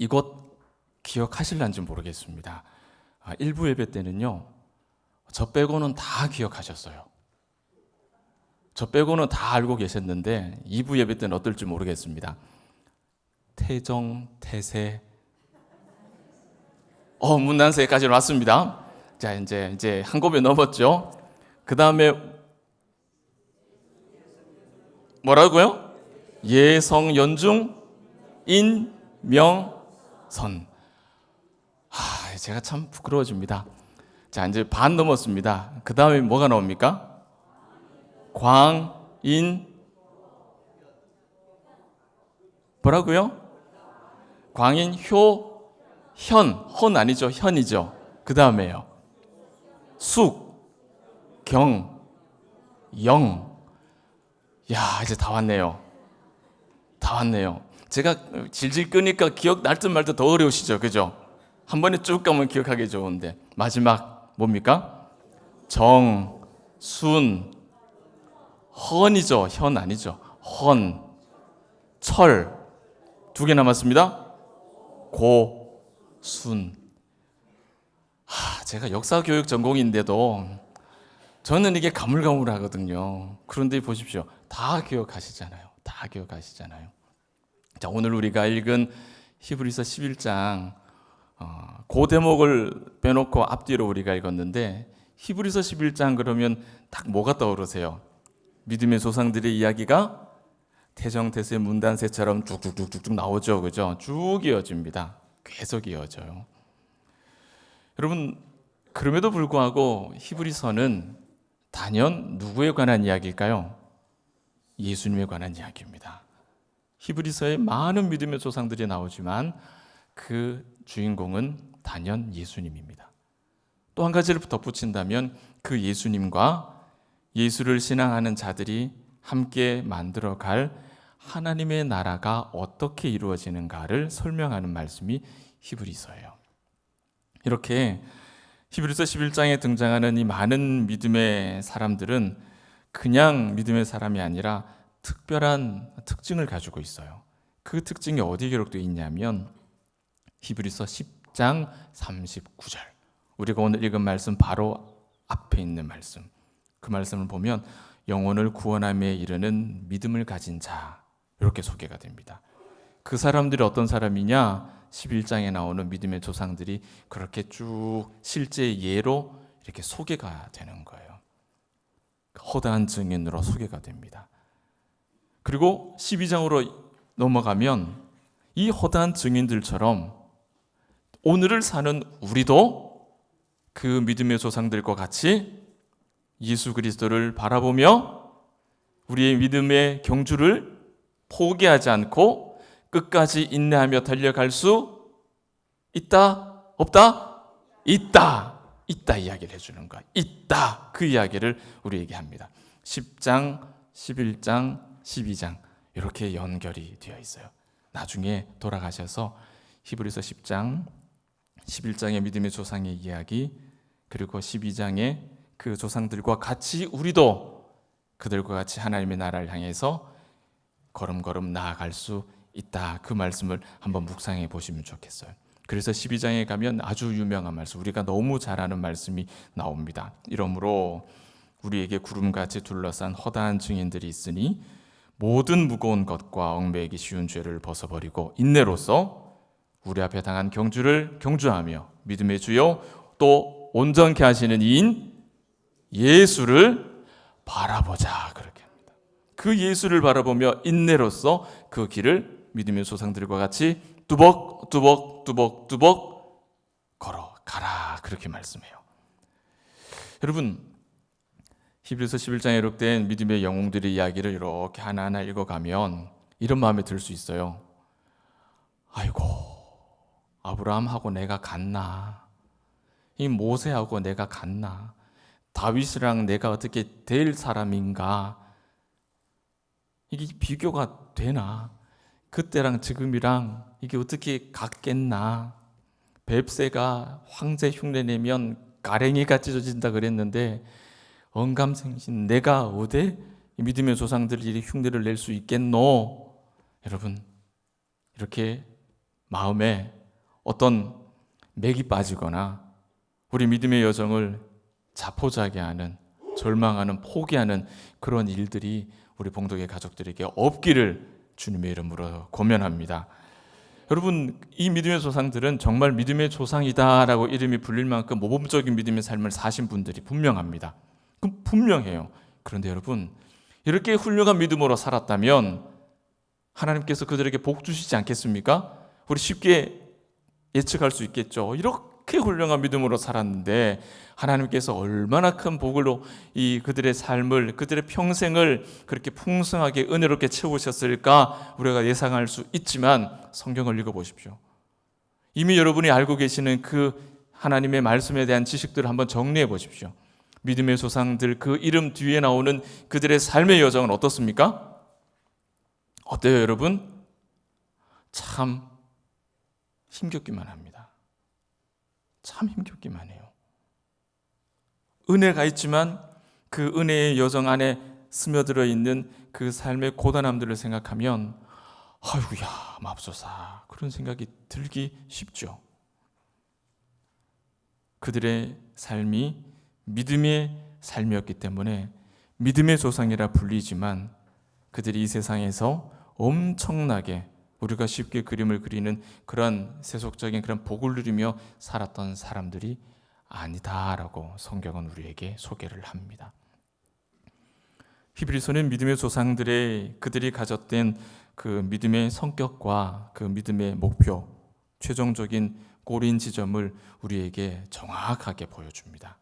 이곳 기억하실런지 모르겠습니다. 일부 예배 때는요, 저 빼고는 다 기억하셨어요. 저 빼고는 다 알고 계셨는데 2부 예배 때는 어떨지 모르겠습니다. 태정, 태세, 문난세까지는 왔습니다. 자, 이제 한 곱에 넘었죠. 그 다음에 뭐라고요? 예성, 연중, 인, 명, 선. 제가 참 부끄러워집니다. 자, 이제 반 넘었습니다. 그 다음에 뭐가 나옵니까? 광, 인, 뭐라고요? 광인, 효, 현, 헌 아니죠? 현이죠. 그 다음에요. 숙, 경, 영. 야, 이제 다 왔네요. 다 왔네요. 제가 질질 끄니까 기억 날 듯 말 듯 더 어려우시죠? 그죠? 한 번에 쭉 가면 기억하기 좋은데. 마지막 뭡니까? 정, 순, 헌이죠. 현 아니죠. 헌, 철. 2개 남았습니다. 고, 순. 제가 역사교육 전공인데도 저는 이게 가물가물하거든요. 그런데 보십시오. 다 기억하시잖아요. 다 기억하시잖아요. 자, 오늘 우리가 읽은 히브리서 11장 그 대목을 빼놓고 앞뒤로 우리가 읽었는데 히브리서 11장 그러면 딱 뭐가 떠오르세요? 믿음의 조상들의 이야기가 태정태세 문단세처럼 쭉쭉쭉쭉 나오죠. 그죠? 쭉 이어집니다. 계속 이어져요. 여러분, 그럼에도 불구하고 히브리서는 단연 누구에 관한 이야기일까요? 예수님에 관한 이야기입니다. 히브리서에 많은 믿음의 조상들이 나오지만 그 주인공은 단연 예수님입니다. 또 한 가지를 덧붙인다면 그 예수님과 예수를 신앙하는 자들이 함께 만들어갈 하나님의 나라가 어떻게 이루어지는가를 설명하는 말씀이 히브리서예요. 이렇게 히브리서 11장에 등장하는 이 많은 믿음의 사람들은 그냥 믿음의 사람이 아니라 특별한 특징을 가지고 있어요. 그 특징이 어디에 기록되어 있냐면 히브리서 10장 39절. 우리가 오늘 읽은 말씀 바로 앞에 있는 말씀. 그 말씀을 보면 영혼을 구원함에 이르는 믿음을 가진 자, 이렇게 소개가 됩니다. 그 사람들이 어떤 사람이냐? 11장에 나오는 믿음의 조상들이 그렇게 쭉 실제 예로 이렇게 소개가 되는 거예요. 허다한 증인으로 소개가 됩니다. 그리고 12장으로 넘어가면 이 허다한 증인들처럼 오늘을 사는 우리도 그 믿음의 조상들과 같이 예수 그리스도를 바라보며 우리의 믿음의 경주를 포기하지 않고 끝까지 인내하며 달려갈 수 있다? 없다? 있다! 있다 이야기를 해주는 거야. 있다! 그 이야기를 우리에게 합니다. 10장, 11장, 12장 이렇게 연결이 되어 있어요. 나중에 돌아가셔서 히브리서 10장, 11장의 믿음의 조상의 이야기, 그리고 12장의 그 조상들과 같이 우리도 그들과 같이 하나님의 나라를 향해서 걸음걸음 나아갈 수 있다. 그 말씀을 한번 묵상해 보시면 좋겠어요. 그래서 12장에 가면 아주 유명한 말씀, 우리가 너무 잘 아는 말씀이 나옵니다. 이러므로 우리에게 구름같이 둘러싼 허다한 증인들이 있으니 모든 무거운 것과 얽매이기 쉬운 죄를 벗어버리고 인내로서 우리 앞에 당한 경주를 경주하며 믿음의 주요 또 온전케 하시는 이인 예수를 바라보자, 그렇게 합니다. 그 예수를 바라보며 인내로서 그 길을 믿음의 조상들과 같이 뚜벅뚜벅 걸어가라, 그렇게 말씀해요. 여러분, 히브리서 11장에 기록된 믿음의 영웅들의 이야기를 이렇게 하나하나 읽어가면 이런 마음이 들 수 있어요. 아이고, 아브라함하고 내가 같나? 이 모세하고 내가 같나? 다윗이랑 내가 어떻게 될 사람인가? 이게 비교가 되나? 그때랑 지금이랑 이게 어떻게 같겠나? 뱁새가 황제 흉내내면 가랭이가 찢어진다 그랬는데 언감생신 내가 어디 믿음의 조상들이 흉내를 낼 수 있겠노? 여러분, 이렇게 마음에 어떤 맥이 빠지거나 우리 믿음의 여정을 자포자기 하는, 절망하는, 포기하는 그런 일들이 우리 봉독의 가족들에게 없기를 주님의 이름으로 고면합니다. 여러분, 이 믿음의 조상들은 정말 믿음의 조상이다라고 이름이 불릴 만큼 모범적인 믿음의 삶을 사신 분들이 분명합니다. 분명해요. 그런데 여러분, 이렇게 훌륭한 믿음으로 살았다면 하나님께서 그들에게 복 주시지 않겠습니까? 우리 쉽게 예측할 수 있겠죠. 이렇게 훌륭한 믿음으로 살았는데 하나님께서 얼마나 큰 복으로 이 그들의 삶을, 그들의 평생을 그렇게 풍성하게 은혜롭게 채우셨을까 우리가 예상할 수 있지만 성경을 읽어보십시오. 이미 여러분이 알고 계시는 그 하나님의 말씀에 대한 지식들을 한번 정리해 보십시오. 믿음의 조상들 그 이름 뒤에 나오는 그들의 삶의 여정은 어떻습니까? 어때요, 여러분? 참 힘겹기만 합니다. 참 힘겹기만 해요. 은혜가 있지만 그 은혜의 여정 안에 스며들어 있는 그 삶의 고단함들을 생각하면 아이고야 맙소사 그런 생각이 들기 쉽죠. 그들의 삶이 믿음의 삶이었기 때문에 믿음의 조상이라 불리지만 그들이 이 세상에서 엄청나게 우리가 쉽게 그림을 그리는 그런 세속적인 그런 복을 누리며 살았던 사람들이 아니다라고 성경은 우리에게 소개를 합니다. 히브리서는 믿음의 조상들의 그들이 가졌던 그 믿음의 성격과 그 믿음의 목표, 최종적인 골인 지점을 우리에게 정확하게 보여줍니다.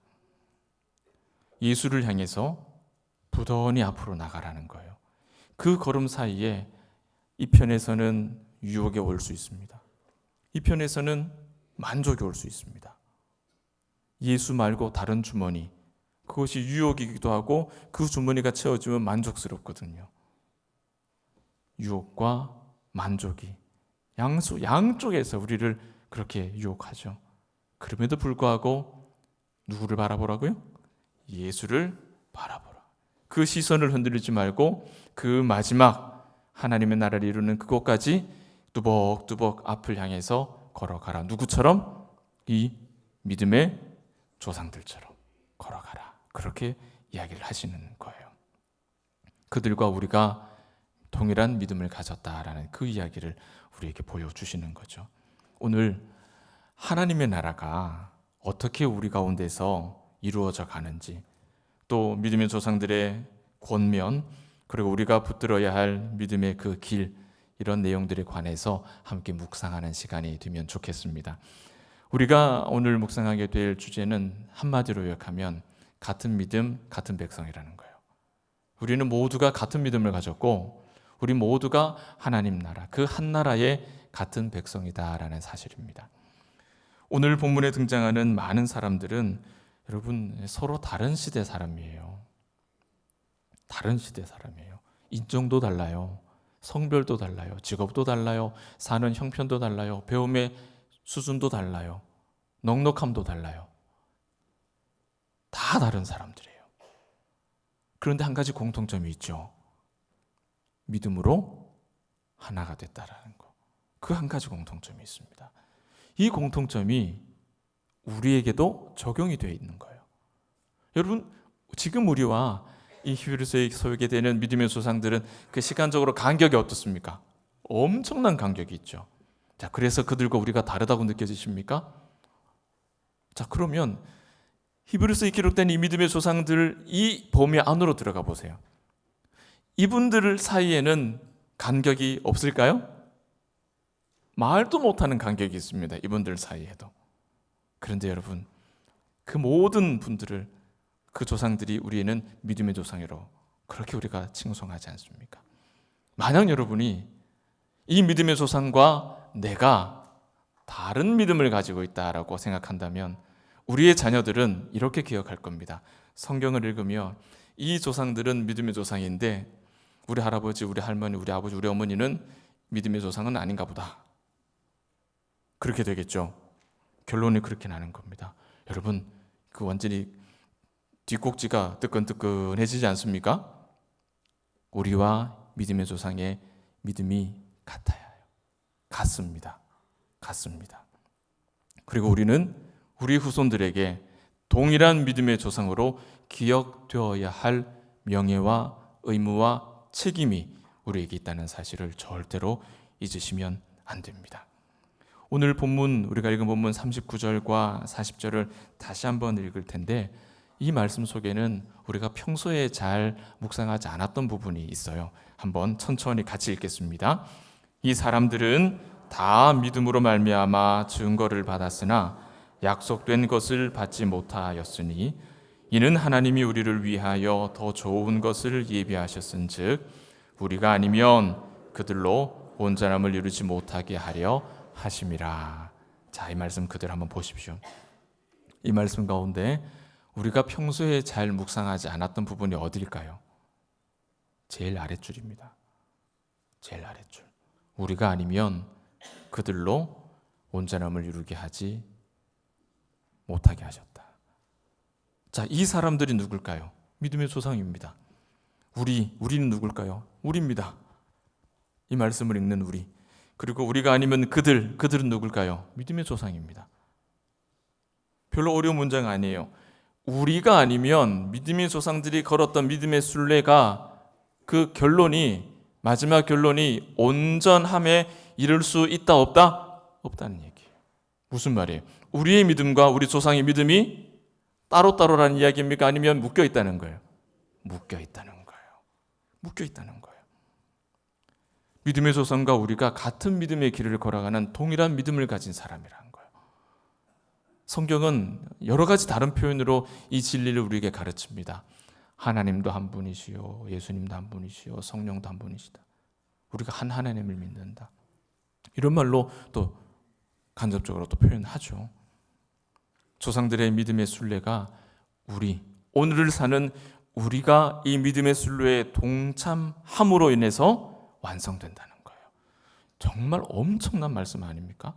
예수를 향해서 부단히 앞으로 나가라는 거예요. 그 걸음 사이에 이 편에서는 유혹이 올 수 있습니다. 이 편에서는 만족이 올 수 있습니다. 예수 말고 다른 주머니, 그것이 유혹이기도 하고 그 주머니가 채워지면 만족스럽거든요. 유혹과 만족이 양쪽에서 우리를 그렇게 유혹하죠. 그럼에도 불구하고 누구를 바라보라고요? 예수를 바라보라. 그 시선을 흔들리지 말고 그 마지막 하나님의 나라를 이루는 그곳까지 뚜벅뚜벅 앞을 향해서 걸어가라. 누구처럼? 이 믿음의 조상들처럼 걸어가라. 그렇게 이야기를 하시는 거예요. 그들과 우리가 동일한 믿음을 가졌다라는 그 이야기를 우리에게 보여주시는 거죠. 오늘 하나님의 나라가 어떻게 우리 가운데서 이루어져 가는지, 또 믿음의 조상들의 권면, 그리고 우리가 붙들어야 할 믿음의 그 길, 이런 내용들에 관해서 함께 묵상하는 시간이 되면 좋겠습니다. 우리가 오늘 묵상하게 될 주제는 한마디로 요약하면 같은 믿음, 같은 백성이라는 거예요. 우리는 모두가 같은 믿음을 가졌고 우리 모두가 하나님 나라, 그 한 나라의 같은 백성이다라는 사실입니다. 오늘 본문에 등장하는 많은 사람들은 여러분 서로 다른 시대 사람이에요. 다른 시대 사람이에요. 인종도 달라요. 성별도 달라요. 직업도 달라요. 사는 형편도 달라요. 배움의 수준도 달라요. 넉넉함도 달라요. 다 다른 사람들이에요. 그런데 한 가지 공통점이 있죠. 믿음으로 하나가 됐다라는 거. 그 한 가지 공통점이 있습니다. 이 공통점이 우리에게도 적용이 되어 있는 거예요. 여러분, 지금 우리와 이 히브리서에 소개되는 믿음의 조상들은 그 시간적으로 간격이 어떻습니까? 엄청난 간격이 있죠. 자, 그래서 그들과 우리가 다르다고 느껴지십니까? 자, 그러면 히브리서에 기록된 이 믿음의 조상들 이 범위 안으로 들어가 보세요. 이분들 사이에는 간격이 없을까요? 말도 못하는 간격이 있습니다. 이분들 사이에도. 그런데 여러분, 그 모든 분들을 그 조상들이 우리에는 믿음의 조상이라고 그렇게 우리가 칭송하지 않습니까? 만약 여러분이 이 믿음의 조상과 내가 다른 믿음을 가지고 있다라고 생각한다면 우리의 자녀들은 이렇게 기억할 겁니다. 성경을 읽으며 이 조상들은 믿음의 조상인데 우리 할아버지, 우리 할머니, 우리 아버지, 우리 어머니는 믿음의 조상은 아닌가 보다. 그렇게 되겠죠. 결론이 그렇게 나는 겁니다. 여러분, 그 완전히 뒷꼭지가 뜨끈뜨끈해지지 않습니까? 우리와 믿음의 조상의 믿음이 같아요. 같습니다. 같습니다. 그리고 우리는 우리 후손들에게 동일한 믿음의 조상으로 기억되어야 할 명예와 의무와 책임이 우리에게 있다는 사실을 절대로 잊으시면 안 됩니다. 오늘 본문, 우리가 읽은 본문 39절과 40절을 다시 한번 읽을 텐데, 이 말씀 속에는 우리가 평소에 잘 묵상하지 않았던 부분이 있어요. 한번 천천히 같이 읽겠습니다. 이 사람들은 다 믿음으로 말미암아 증거를 받았으나 약속된 것을 받지 못하였으니 이는 하나님이 우리를 위하여 더 좋은 것을 예비하셨은즉 우리가 아니면 그들로 온전함을 이루지 못하게 하려 하심이라. 자, 이 말씀 그대로 한번 보십시오. 이 말씀 가운데 우리가 평소에 잘 묵상하지 않았던 부분이 어디일까요? 제일 아랫줄입니다. 제일 아랫줄. 우리가 아니면 그들로 온전함을 이루게 하지 못하게 하셨다. 자, 이 사람들이 누굴까요? 믿음의 조상입니다. 우리는 누굴까요? 우리입니다. 이 말씀을 읽는 우리. 그리고 우리가 아니면 그들은 누굴까요? 믿음의 조상입니다. 별로 어려운 문제가 아니에요. 우리가 아니면 믿음의 조상들이 걸었던 믿음의 순례가 그 결론이, 마지막 결론이 온전함에 이를 수 있다 없다? 없다는 얘기예요. 무슨 말이에요? 우리의 믿음과 우리 조상의 믿음이 따로따로라는 이야기입니까? 아니면 묶여 있다는 거예요? 묶여 있다는 거예요. 묶여 있다는 거예요. 믿음의 조상과 우리가 같은 믿음의 길을 걸어가는 동일한 믿음을 가진 사람이라는 거예요. 성경은 여러 가지 다른 표현으로 이 진리를 우리에게 가르칩니다. 하나님도 한 분이시요, 예수님도 한 분이시요, 성령도 한 분이시다. 우리가 한 하나님을 믿는다. 이런 말로 또 간접적으로 또 표현하죠. 조상들의 믿음의 순례가 오늘을 사는 우리가 이 믿음의 순례에 동참함으로 인해서 완성된다는 거예요. 정말 엄청난 말씀 아닙니까?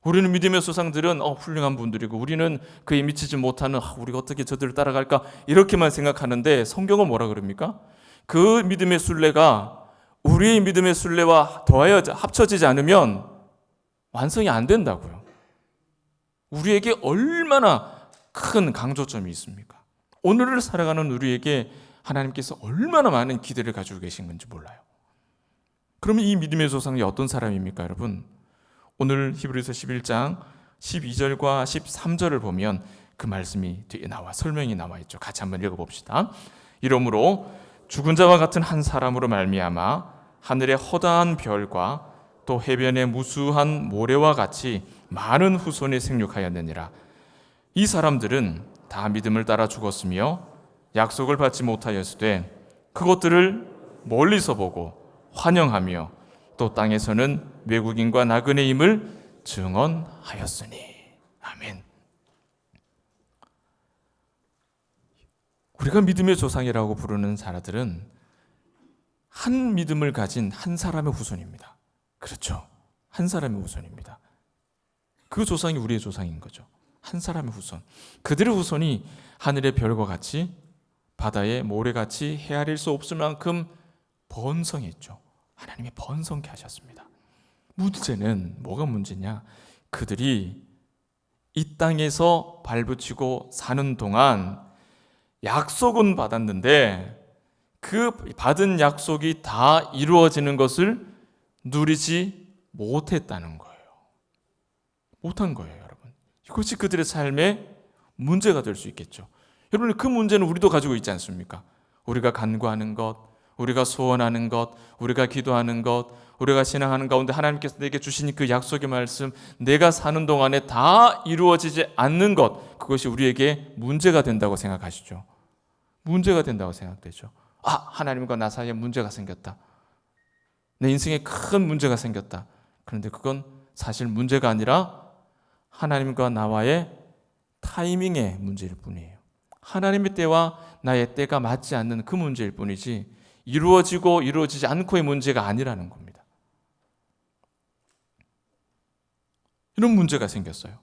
우리는 믿음의 조상들은 훌륭한 분들이고 우리는 그에 미치지 못하는 우리가 어떻게 저들을 따라갈까 이렇게만 생각하는데, 성경은 뭐라 그럽니까? 그 믿음의 순례가 우리의 믿음의 순례와 더하여 합쳐지지 않으면 완성이 안 된다고요. 우리에게 얼마나 큰 강조점이 있습니까? 오늘을 살아가는 우리에게 하나님께서 얼마나 많은 기대를 가지고 계신 건지 몰라요. 그러면 이 믿음의 조상이 어떤 사람입니까, 여러분? 오늘 히브리서 11장 12절과 13절을 보면 그 말씀이 뒤에 설명이 나와 있죠. 같이 한번 읽어봅시다. 이러므로 죽은 자와 같은 한 사람으로 말미암아 하늘의 허다한 별과 또 해변의 무수한 모래와 같이 많은 후손이 생육하였느니라. 이 사람들은 다 믿음을 따라 죽었으며 약속을 받지 못하였으되 그것들을 멀리서 보고 환영하며 또 땅에서는 외국인과 나그네임을 증언하였으니. 아멘. 우리가 믿음의 조상이라고 부르는 사람들은 한 믿음을 가진 한 사람의 후손입니다. 그렇죠. 한 사람의 후손입니다. 그 조상이 우리의 조상인 거죠. 한 사람의 후손. 그들의 후손이 하늘의 별과 같이 바다의 모래같이 헤아릴 수 없을 만큼 번성했죠. 하나님이 번성케 하셨습니다. 문제는 뭐가 문제냐? 그들이 이 땅에서 발붙이고 사는 동안 약속은 받았는데 그 받은 약속이 다 이루어지는 것을 누리지 못했다는 거예요. 못한 거예요, 여러분. 이것이 그들의 삶의 문제가 될 수 있겠죠. 여러분, 그 문제는 우리도 가지고 있지 않습니까? 우리가 간구하는 것, 우리가 소원하는 것, 우리가 기도하는 것, 우리가 신앙하는 가운데 하나님께서 내게 주신 그 약속의 말씀, 내가 사는 동안에 다 이루어지지 않는 것, 그것이 우리에게 문제가 된다고 생각하시죠? 문제가 된다고 생각되죠. 하나님과 나 사이에 문제가 생겼다. 내 인생에 큰 문제가 생겼다. 그런데 그건 사실 문제가 아니라 하나님과 나와의 타이밍의 문제일 뿐이에요. 하나님의 때와 나의 때가 맞지 않는 그 문제일 뿐이지 이루어지고 이루어지지 않고의 문제가 아니라는 겁니다. 이런 문제가 생겼어요.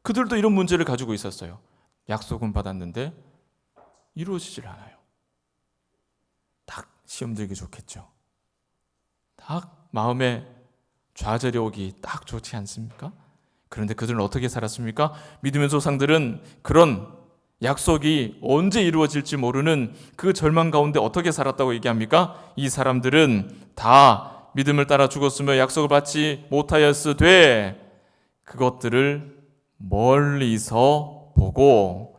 그들도 이런 문제를 가지고 있었어요. 약속은 받았는데 이루어지질 않아요. 딱 시험 들기 좋겠죠. 딱 마음에 좌절이 오기 딱 좋지 않습니까? 그런데 그들은 어떻게 살았습니까? 믿음의 조상들은 그런 약속이 언제 이루어질지 모르는 그 절망 가운데 어떻게 살았다고 얘기합니까? 이 사람들은 다 믿음을 따라 죽었으며 약속을 받지 못하였으되 그것들을 멀리서 보고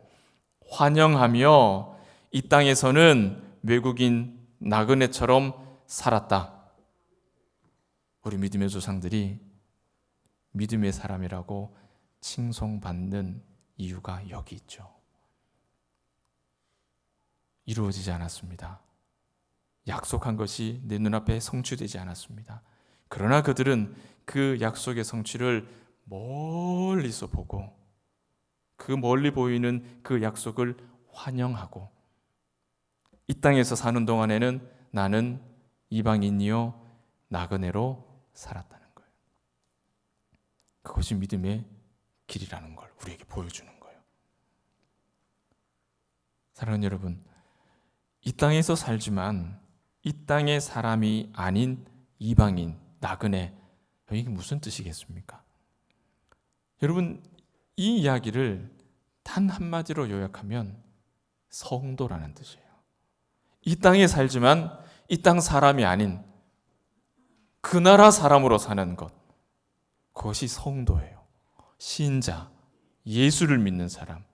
환영하며 이 땅에서는 외국인 나그네처럼 살았다. 우리 믿음의 조상들이 믿음의 사람이라고 칭송받는 이유가 여기 있죠. 이루어지지 않았습니다. 약속한 것이 내 눈앞에 성취되지 않았습니다. 그러나 그들은 그 약속의 성취를 멀리서 보고 그 멀리 보이는 그 약속을 환영하고 이 땅에서 사는 동안에는 나는 이방인이요 나그네로 살았다는 거예요. 그것이 믿음의 길이라는 걸 우리에게 보여주는 거예요. 사랑하는 여러분, 이 땅에서 살지만 이 땅의 사람이 아닌 이방인, 나그네, 이게 무슨 뜻이겠습니까? 여러분, 이 이야기를 단 한마디로 요약하면 성도라는 뜻이에요. 이 땅에 살지만 이 땅 사람이 아닌 그 나라 사람으로 사는 것, 그것이 성도예요. 신자, 예수를 믿는 사람,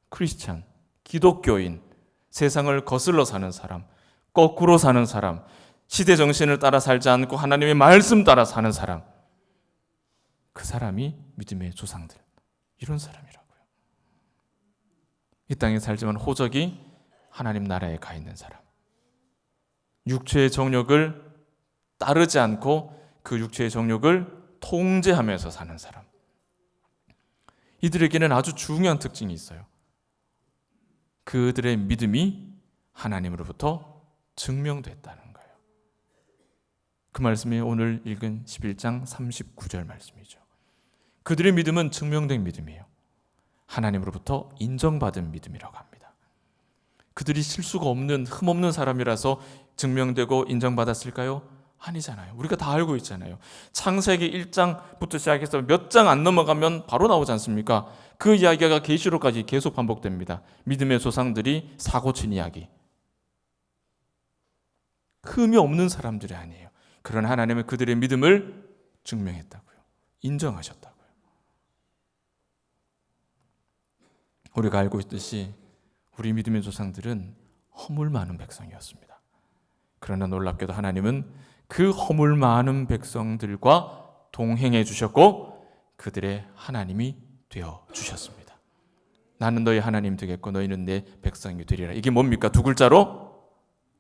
크리스찬, 기독교인, 세상을 거슬러 사는 사람, 거꾸로 사는 사람, 시대 정신을 따라 살지 않고 하나님의 말씀 따라 사는 사람, 그 사람이 믿음의 조상들, 이런 사람이라고요. 이 땅에 살지만 호적이 하나님 나라에 가 있는 사람, 육체의 정욕을 따르지 않고 그 육체의 정욕을 통제하면서 사는 사람, 이들에게는 아주 중요한 특징이 있어요. 그들의 믿음이 하나님으로부터 증명됐다는 거예요. 그 말씀이 오늘 읽은 11장 39절 말씀이죠. 그들의 믿음은 증명된 믿음이에요. 하나님으로부터 인정받은 믿음이라고 합니다. 그들이 실수가 없는 흠없는 사람이라서 증명되고 인정받았을까요? 아니잖아요. 우리가 다 알고 있잖아요. 창세기 1장부터 시작해서 몇 장 안 넘어가면 바로 나오지 않습니까? 그 이야기가 계시록까지 계속 반복됩니다. 믿음의 조상들이 사고친 이야기. 흠이 없는 사람들이 아니에요. 그러나 하나님은 그들의 믿음을 증명했다고요. 인정하셨다고요. 우리가 알고 있듯이 우리 믿음의 조상들은 허물 많은 백성이었습니다. 그러나 놀랍게도 하나님은 그 허물 많은 백성들과 동행해 주셨고 그들의 하나님이 되어 주셨습니다. 나는 너희 하나님 되겠고 너희는 내 백성이 되리라. 이게 뭡니까? 두 글자로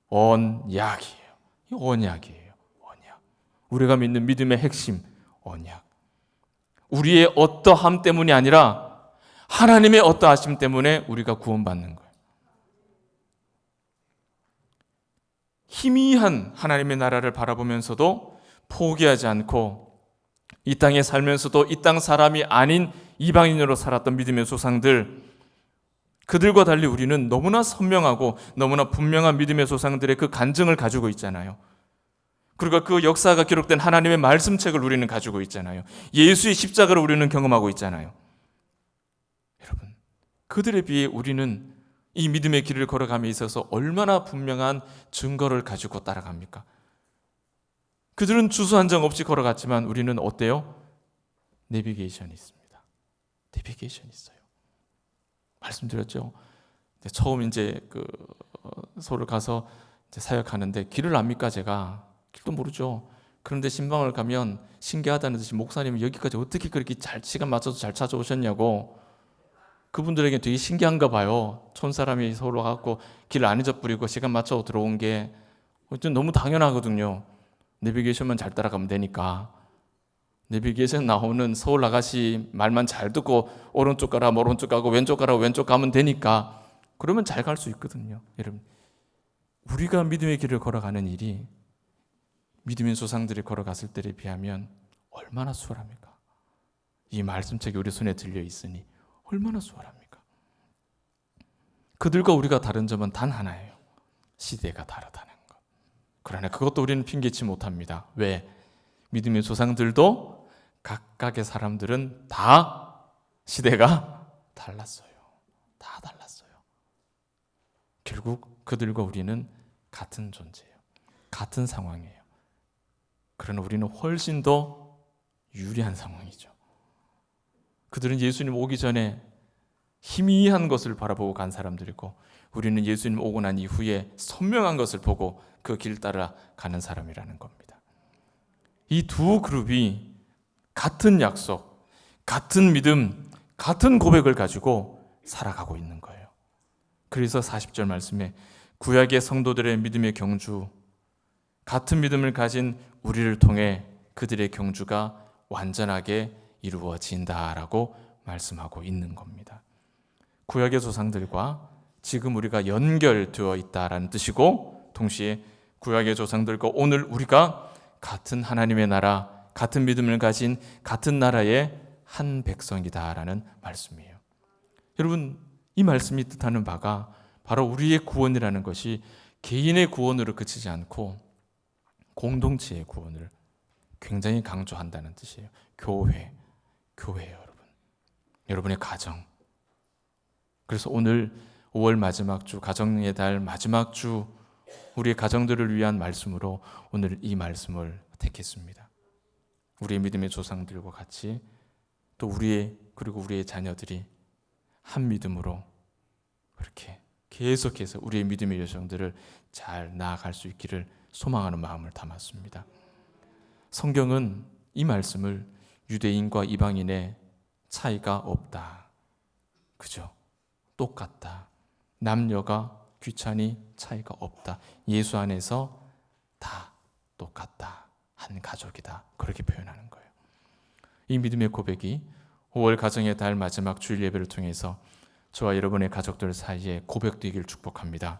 언약이에요. 이 언약이에요. 언약. 우리가 믿는 믿음의 핵심 언약. 우리의 어떠함 때문이 아니라 하나님의 어떠하심 때문에 우리가 구원받는 거예요. 희미한 하나님의 나라를 바라보면서도 포기하지 않고 이 땅에 살면서도 이 땅 사람이 아닌 이방인으로 살았던 믿음의 조상들, 그들과 달리 우리는 너무나 선명하고 너무나 분명한 믿음의 조상들의 그 간증을 가지고 있잖아요. 그리고 그 역사가 기록된 하나님의 말씀책을 우리는 가지고 있잖아요. 예수의 십자가를 우리는 경험하고 있잖아요. 여러분, 그들에 비해 우리는 이 믿음의 길을 걸어감에 있어서 얼마나 분명한 증거를 가지고 따라갑니까? 그들은 주소 한 장 없이 걸어갔지만 우리는 어때요? 내비게이션이 있습니다. 내비게이션이 있어요. 말씀드렸죠. 처음 이제 서울 가서 이제 사역하는데 길을 압니까? 제가 길도 모르죠. 그런데 신방을 가면 신기하다는 듯이 목사님이 여기까지 어떻게 그렇게 잘 시간 맞춰서 잘 찾아오셨냐고. 그분들에게 되게 신기한가 봐요. 촌사람이 서울 와갖고 길 안 잊어버리고 시간 맞춰 들어온 게 너무 당연하거든요. 내비게이션만 잘 따라가면 되니까. 내비게이션 나오는 서울 아가씨 말만 잘 듣고 오른쪽 가라 오른쪽 가고 왼쪽 가라 왼쪽 가면 되니까 그러면 잘 갈 수 있거든요. 여러분, 우리가 믿음의 길을 걸어가는 일이 믿음의 조상들이 걸어갔을 때에 비하면 얼마나 수월합니까? 이 말씀책이 우리 손에 들려 있으니 얼마나 수월합니까? 그들과 우리가 다른 점은 단 하나예요. 시대가 다르다는 것. 그러나 그것도 우리는 핑계치 못합니다. 왜? 믿음의 조상들도 각각의 사람들은 다 시대가 달랐어요. 다 달랐어요. 결국 그들과 우리는 같은 존재예요. 같은 상황이에요. 그러나 우리는 훨씬 더 유리한 상황이죠. 그들은 예수님 오기 전에 희미한 것을 바라보고 간 사람들이고, 우리는 예수님 오고 난 이후에 선명한 것을 보고 그 길 따라 가는 사람이라는 겁니다. 이 두 그룹이 같은 약속, 같은 믿음, 같은 고백을 가지고 살아가고 있는 거예요. 그래서 40절 말씀에 구약의 성도들의 믿음의 경주, 같은 믿음을 가진 우리를 통해 그들의 경주가 완전하게 이루어진다라고 말씀하고 있는 겁니다. 구약의 조상들과 지금 우리가 연결되어 있다라는 뜻이고, 동시에 구약의 조상들과 오늘 우리가 같은 하나님의 나라, 같은 믿음을 가진 같은 나라의 한 백성이다라는 말씀이에요. 여러분, 이 말씀이 뜻하는 바가 바로 우리의 구원이라는 것이 개인의 구원으로 그치지 않고 공동체의 구원을 굉장히 강조한다는 뜻이에요. 교회예요, 여러분. 여러분의 가정. 그래서 오늘 5월 마지막 주, 가정의 달 마지막 주, 우리의 가정들을 위한 말씀으로 오늘 이 말씀을 택했습니다. 우리의 믿음의 조상들과 같이 또 그리고 우리의 자녀들이 한 믿음으로 그렇게 계속해서 우리의 믿음의 여정들을 잘 나아갈 수 있기를 소망하는 마음을 담았습니다. 성경은 이 말씀을 유대인과 이방인의 차이가 없다, 그죠? 똑같다, 남녀가 귀천이 차이가 없다, 예수 안에서 다 똑같다, 한 가족이다, 그렇게 표현하는 거예요. 이 믿음의 고백이 5월 가정의 달 마지막 주일 예배를 통해서 저와 여러분의 가족들 사이에 고백되길 축복합니다.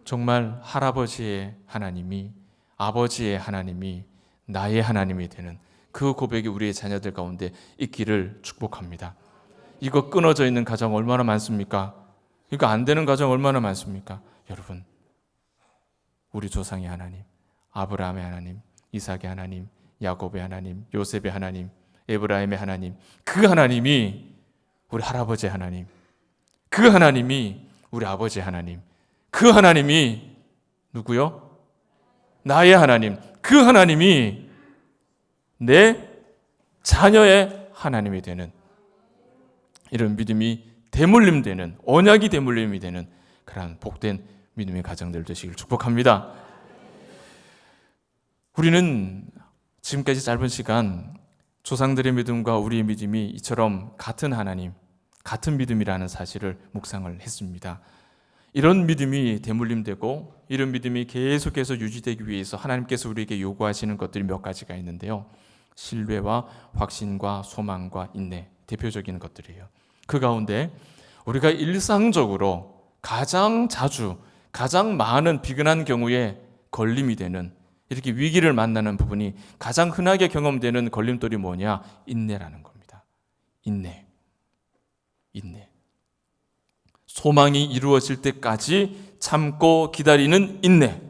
정말 할아버지의 하나님이, 아버지의 하나님이 나의 하나님이 되는 그 고백이 우리의 자녀들 가운데 있기를 축복합니다. 이거 끊어져 있는 가정 얼마나 많습니까? 이거 안 되는 가정 얼마나 많습니까? 여러분, 우리 조상의 하나님, 아브라함의 하나님, 이삭의 하나님, 야곱의 하나님, 요셉의 하나님, 에브라임의 하나님, 그 하나님이 우리 할아버지의 하나님, 그 하나님이 우리 아버지의 하나님, 그 하나님이 누구요? 나의 하나님, 그 하나님이 내 자녀의 하나님이 되는, 이런 믿음이 대물림되는, 언약이 대물림이 되는 그런 복된 믿음의 가정들 되시길 축복합니다. 우리는 지금까지 짧은 시간 조상들의 믿음과 우리의 믿음이 이처럼 같은 하나님, 같은 믿음이라는 사실을 묵상을 했습니다. 이런 믿음이 대물림되고 이런 믿음이 계속해서 유지되기 위해서 하나님께서 우리에게 요구하시는 것들이 몇 가지가 있는데요. 신뢰와 확신과 소망과 인내, 대표적인 것들이에요. 그 가운데 우리가 일상적으로 가장 자주, 가장 많은 비근한 경우에 걸림이 되는, 이렇게 위기를 만나는 부분이 가장 흔하게 경험되는 걸림돌이 뭐냐? 인내라는 겁니다. 인내. 소망이 이루어질 때까지 참고 기다리는 인내.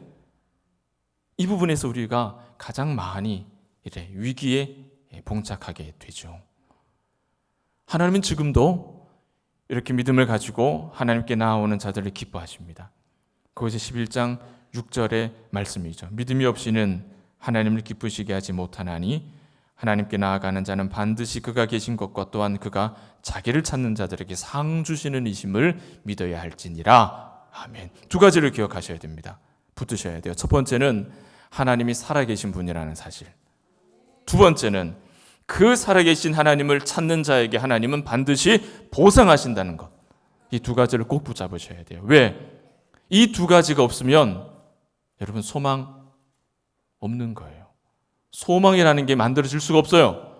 이 부분에서 우리가 가장 많이 위기에 봉착하게 되죠. 하나님은 지금도 이렇게 믿음을 가지고 하나님께 나아오는 자들을 기뻐하십니다. 그것이 11장 6절의 말씀이죠. 믿음이 없이는 하나님을 기쁘시게 하지 못하나니 하나님께 나아가는 자는 반드시 그가 계신 것과 또한 그가 자기를 찾는 자들에게 상 주시는 이심을 믿어야 할지니라. 아멘. 두 가지를 기억하셔야 됩니다. 붙으셔야 돼요. 첫 번째는 하나님이 살아계신 분이라는 사실. 두 번째는 그 살아계신 하나님을 찾는 자에게 하나님은 반드시 보상하신다는 것. 이 두 가지를 꼭 붙잡으셔야 돼요. 왜? 이 두 가지가 없으면 여러분 소망 없는 거예요. 소망이라는 게 만들어질 수가 없어요.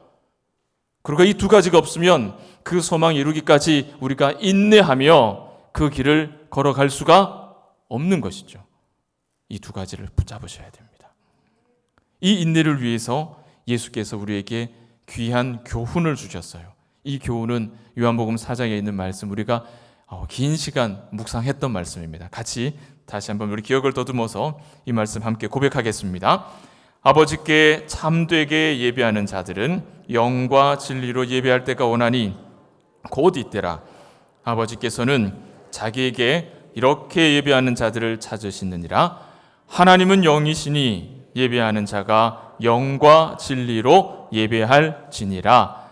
그리고 이 두 가지가 없으면 그 소망 이루기까지 우리가 인내하며 그 길을 걸어갈 수가 없는 것이죠. 이 두 가지를 붙잡으셔야 됩니다. 이 인내를 위해서 예수께서 우리에게 귀한 교훈을 주셨어요. 이 교훈은 요한복음 4장에 있는 말씀, 우리가 긴 시간 묵상했던 말씀입니다. 같이 다시 한번 우리 기억을 더듬어서 이 말씀 함께 고백하겠습니다. 아버지께 참되게 예배하는 자들은 영과 진리로 예배할 때가 오나니 곧 이때라. 아버지께서는 자기에게 이렇게 예배하는 자들을 찾으시느니라. 하나님은 영이시니 예배하는 자가 영과 진리로 예배할지니라.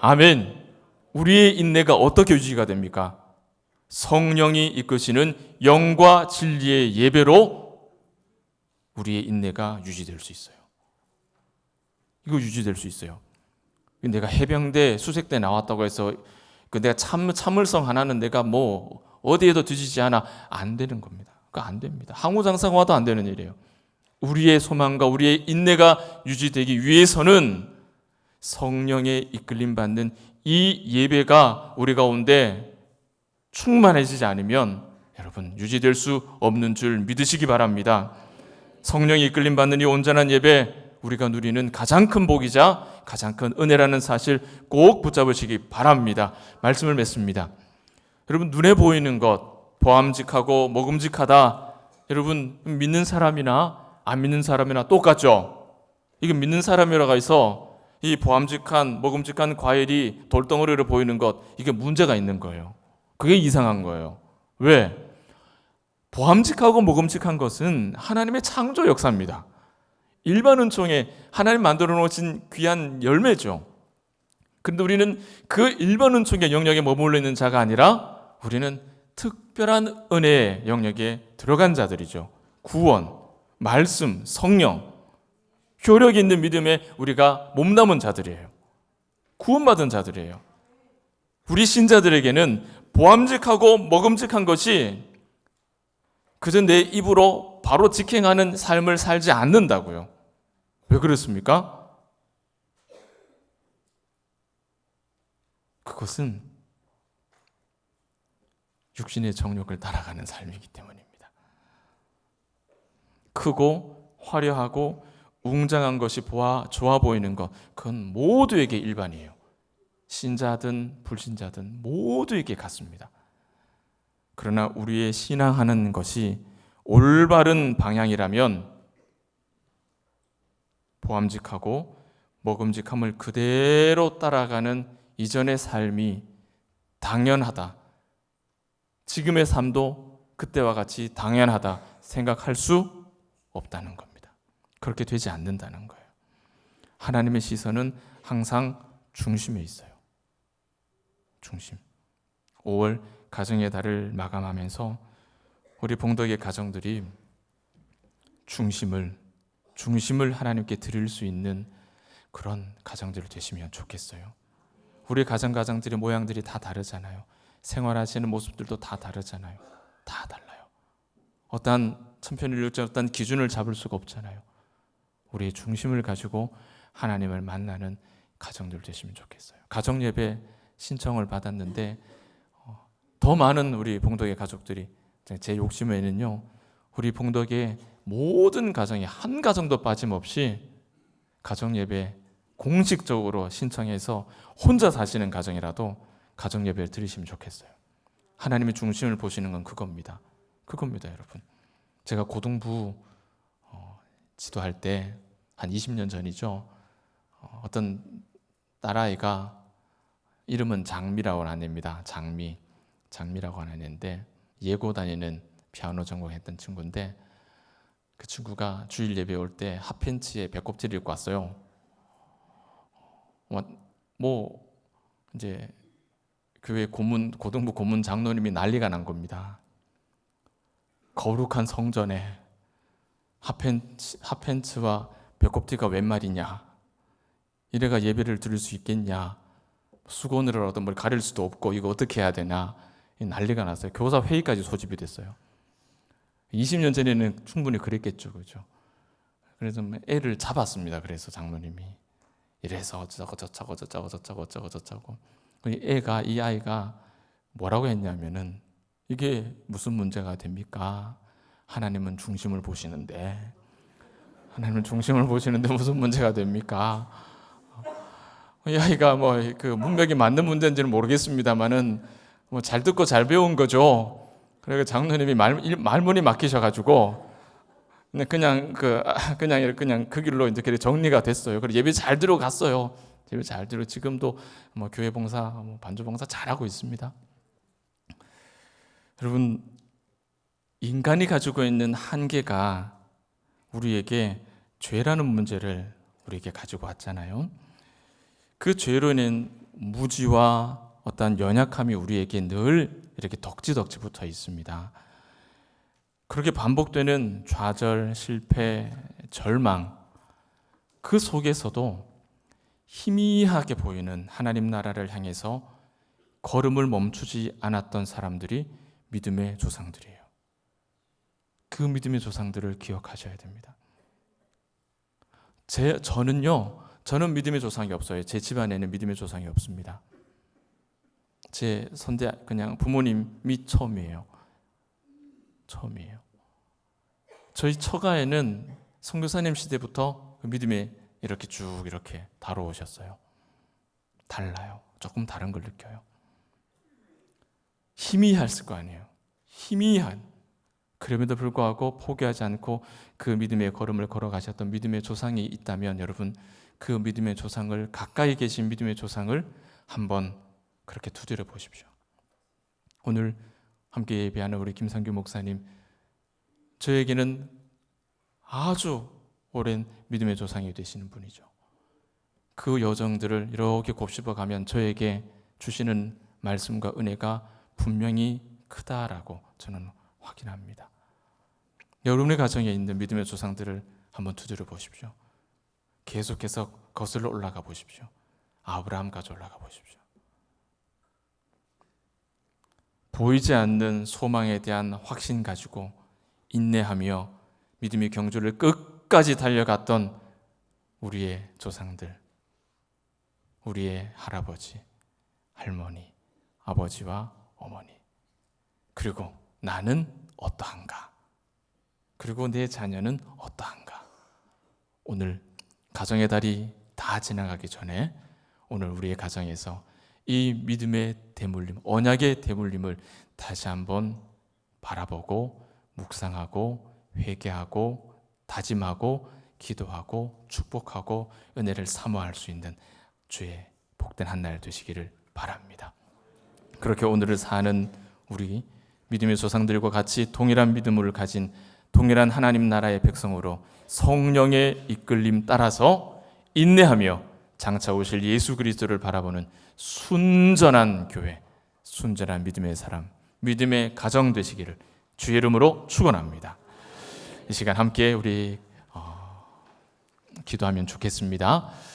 아멘. 우리의 인내가 어떻게 유지가 됩니까? 성령이 이끄시는 영과 진리의 예배로 우리의 인내가 유지될 수 있어요. 이거 유지될 수 있어요. 내가 해병대 수색대 나왔다고 해서 내가 참을성 하나는 내가 뭐 어디에도 뒤지지 않아, 안 되는 겁니다. 그거 안 됩니다. 항우장사가 와도 안 되는 일이에요. 우리의 소망과 우리의 인내가 유지되기 위해서는 성령의 이끌림 받는 이 예배가 우리 가운데 충만해지지 않으면 여러분 유지될 수 없는 줄 믿으시기 바랍니다. 성령이 이끌림 받는 이 온전한 예배, 우리가 누리는 가장 큰 복이자 가장 큰 은혜라는 사실 꼭 붙잡으시기 바랍니다. 말씀을 맺습니다. 여러분, 눈에 보이는 것, 보암직하고 먹음직하다, 여러분 믿는 사람이나 안 믿는 사람이나 똑같죠? 이게 믿는 사람이라고 해서 이 보암직한 먹음직한 과일이 돌덩어리로 보이는 것, 이게 문제가 있는 거예요. 그게 이상한 거예요. 왜? 보암직하고 먹음직한 것은 하나님의 창조 역사입니다. 일반 은총에 하나님 만들어 놓으신 귀한 열매죠. 그런데 우리는 그 일반 은총의 영역에 머물러 있는 자가 아니라 우리는 특별한 은혜의 영역에 들어간 자들이죠. 구원, 말씀, 성령, 효력 있는 믿음에 우리가 몸담은 자들이에요. 구원받은 자들이에요. 우리 신자들에게는 보암직하고 먹음직한 것이 그저 내 입으로 바로 직행하는 삶을 살지 않는다고요. 왜 그렇습니까? 그것은 육신의 정욕을 따라가는 삶이기 때문입니다. 크고 화려하고 웅장한 것이 좋아 보이는 것, 그건 모두에게 일반이에요. 신자든 불신자든 모두에게 같습니다. 그러나 우리의 신앙하는 것이 올바른 방향이라면 보암직하고 먹음직함을 그대로 따라가는 이전의 삶이 당연하다, 지금의 삶도 그때와 같이 당연하다 생각할 수 없다는 겁니다. 그렇게 되지 않는다는 거예요. 하나님의 시선은 항상 중심에 있어요. 중심. 5월 가정의 달을 마감하면서 우리 봉덕의 가정들이 중심을 하나님께 드릴 수 있는 그런 가정들이 되시면 좋겠어요. 우리 가정들의 모양들이 다 다르잖아요. 생활하시는 모습들도 다 다르잖아요. 다 달라요. 어떠한 천편일률적 어떤 기준을 잡을 수가 없잖아요. 우리의 중심을 가지고 하나님을 만나는 가정들 되시면 좋겠어요. 가정 예배 신청을 받았는데 더 많은 우리 봉덕의 가족들이, 제 욕심에는요, 우리 봉덕의 모든 가정이 한 가정도 빠짐없이 가정 예배 공식적으로 신청해서 혼자 사시는 가정이라도 가정 예배를 드리시면 좋겠어요. 하나님의 중심을 보시는 건 그겁니다. 여러분. 제가 고등부 지도할 때 한 20년 전이죠. 어떤 딸아이가, 이름은 장미라고 하는 애입니다. 장미라고 하는 애인데 예고 다니는 피아노 전공했던 친구인데, 그 친구가 주일 예배 올 때 핫팬츠에 배꼽티를 입고 왔어요. 이제 교회 고등부 고문 장로님이 난리가 난 겁니다. 거룩한 성전에 핫팬츠와 배꼽티가 웬 말이냐, 이래가 예배를 드릴 수 있겠냐, 수건으로라도 뭘 가릴 수도 없고 이거 어떻게 해야 되나, 난리가 났어요. 교사 회의까지 소집이 됐어요. 20년 전에는 충분히 그랬겠죠, 그죠? 그래서 애를 잡았습니다. 그래서 장로님이 이래서 어쩌고 저쩌고 이 아이가 뭐라고 했냐면은, 이게 무슨 문제가 됩니까? 하나님은 중심을 보시는데 무슨 문제가 됩니까? 이 아이가 그 문맥이 맞는 문제인지는 모르겠습니다만은 잘 듣고 잘 배운 거죠. 그래서 장로님이 말문이 막히셔가지고 그냥 그 길로 이제 정리가 됐어요. 그리고 예배 잘 들어갔어요. 예배 잘 들어 지금도 뭐 교회 봉사, 뭐 반주 봉사 잘하고 있습니다. 여러분, 인간이 가지고 있는 한계가 우리에게 죄라는 문제를 우리에게 가지고 왔잖아요. 그 죄로 인한 무지와 어떤 연약함이 우리에게 늘 이렇게 덕지덕지 붙어 있습니다. 그렇게 반복되는 좌절, 실패, 절망, 그 속에서도 희미하게 보이는 하나님 나라를 향해서 걸음을 멈추지 않았던 사람들이 믿음의 조상들이에요. 그 믿음의 조상들을 기억하셔야 됩니다. 저는 믿음의 조상이 없어요. 제 집안에는 믿음의 조상이 없습니다. 제 선대 그냥 부모님이 처음이에요. 저희 처가에는 선교사님 시대부터 믿음에 이렇게 쭉 이렇게 다뤄오셨어요. 달라요. 조금 다른 걸 느껴요. 희미했을 거 아니에요. 희미한. 그럼에도 불구하고 포기하지 않고 그 믿음의 걸음을 걸어가셨던 믿음의 조상이 있다면 여러분, 그 믿음의 조상을, 가까이 계신 믿음의 조상을 한번 그렇게 두드려 보십시오. 오늘 함께 예배하는 우리 김상규 목사님, 저에게는 아주 오랜 믿음의 조상이 되시는 분이죠. 그 여정들을 이렇게 곱씹어가면 저에게 주시는 말씀과 은혜가 분명히 크다라고 저는 확인합니다. 여러분의 가정에 있는 믿음의 조상들을 한번 두드려 보십시오. 계속해서 거슬러 올라가 보십시오. 아브라함까지 올라가 보십시오. 보이지 않는 소망에 대한 확신 가지고 인내하며 믿음의 경주를 끝까지 달려갔던 우리의 조상들, 우리의 할아버지, 할머니, 아버지와 어머니, 그리고 나는 어떠한가? 그리고 내 자녀는 어떠한가? 오늘 가정의 달이 다 지나가기 전에 오늘 우리의 가정에서 이 믿음의 대물림, 언약의 대물림을 다시 한번 바라보고 묵상하고 회개하고 다짐하고 기도하고 축복하고 은혜를 사모할 수 있는 주의 복된 한 날 되시기를 바랍니다. 그렇게 오늘을 사는 우리 믿음의 조상들과 같이 동일한 믿음을 가진 동일한 하나님 나라의 백성으로 성령의 이끌림 따라서 인내하며 장차 오실 예수 그리스도를 바라보는 순전한 교회, 순전한 믿음의 사람, 믿음의 가정 되시기를 주의 이름으로 축원합니다. 이 시간 함께 우리 기도하면 좋겠습니다.